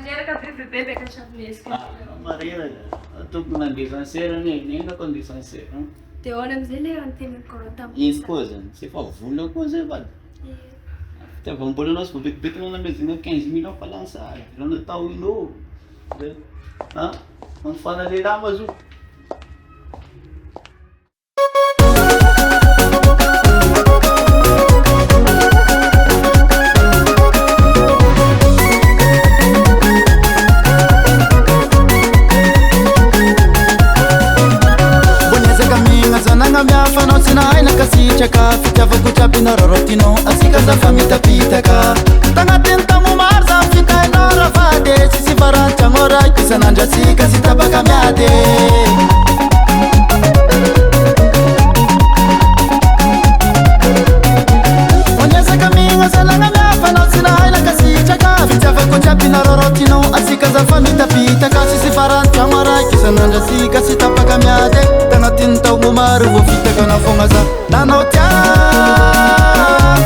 Angélica PPP que chapinesco. Maria, tudo na diferença, nem na condição Te olhamos ele antes de cortar. E coisa, você fala, vou coisa, vai. Então, vamos pôr o nosso PPP na mesinha, 15 mil para lançar. Não está o novo. Vamos falar de Amazon. Chaka fitava kuchapi na rorotino asika za famita pitaka tanga tenta mumarza fita ino rafade sisi faranta ngora kisa nanja sika sitabaka miade Monyeza kaminga salanga miafa na sina haila kasi chaka fitava kuchapi na rorotino asika za famita pitaka sisi faranta ngora kisa nanja sika sitabaka miade tanga tenta mumaru fitaka na fongaza Nanotia,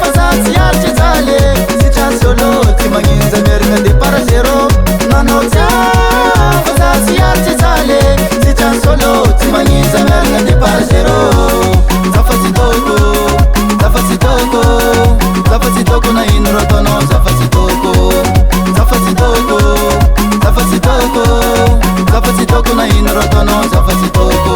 pasati arce zale, si c'ha solo, ti manginza merda de parasero. Nanotia, pasati arce zale, si c'ha solo, ti manginza merda de parasero. Zafasi toko, zafasi toko, zafasi toko na inrotono, zafasi toko, zafasi toko, zafasi toko, zafasi toko na inrotono, zafasi toko.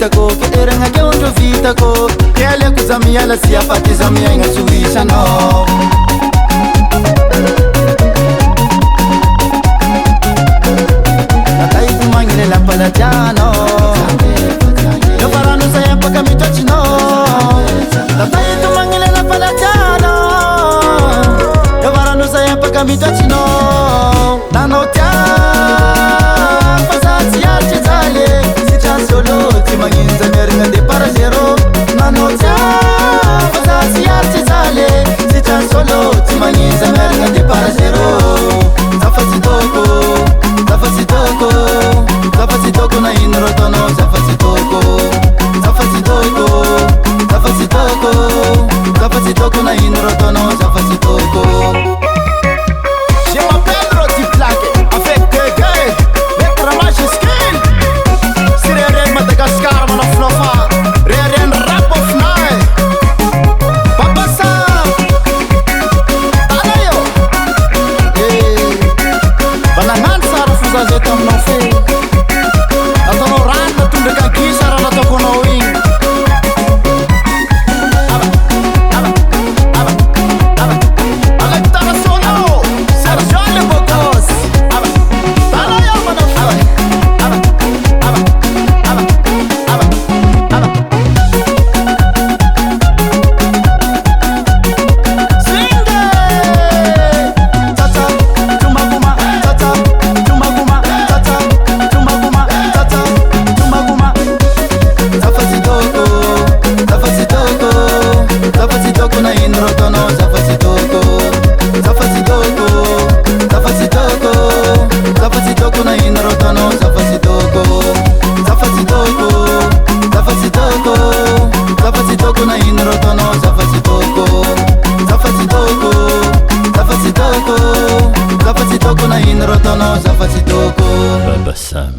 Ko kerenga ke onjo vita ko kele kuzamia la sia patizamia inga suisha no Natai kumangile la palatiano Yo parano saya paka mitochino Natai kumangile la palatiano Yo parano saya paka mitochino Nanotia pasati arche zale Solo, ti manginza merda de parasero Nanotia, pasasi arce zale Si c'ha solo, ti manginza merda de parasero Zafasi toko, zafasi toko Zafasi toko na inrotono, zafasi toko Zafasi toko, zafasi toko Zafasi toko na inrotono, zafasi toko Je m'appelle Roti Plaque, avec des gars, les cramages skill Madagascar, man of Nofa, Reren Rap of Night, Papa Sam, Tanayo, Banangan Sara Fusa Zetam Nofe, Atono Rata Tundeka Kisara na Tokono Wing. Alektra Solo, Sergio Le Bocos, Tanayo man of Baba Sam.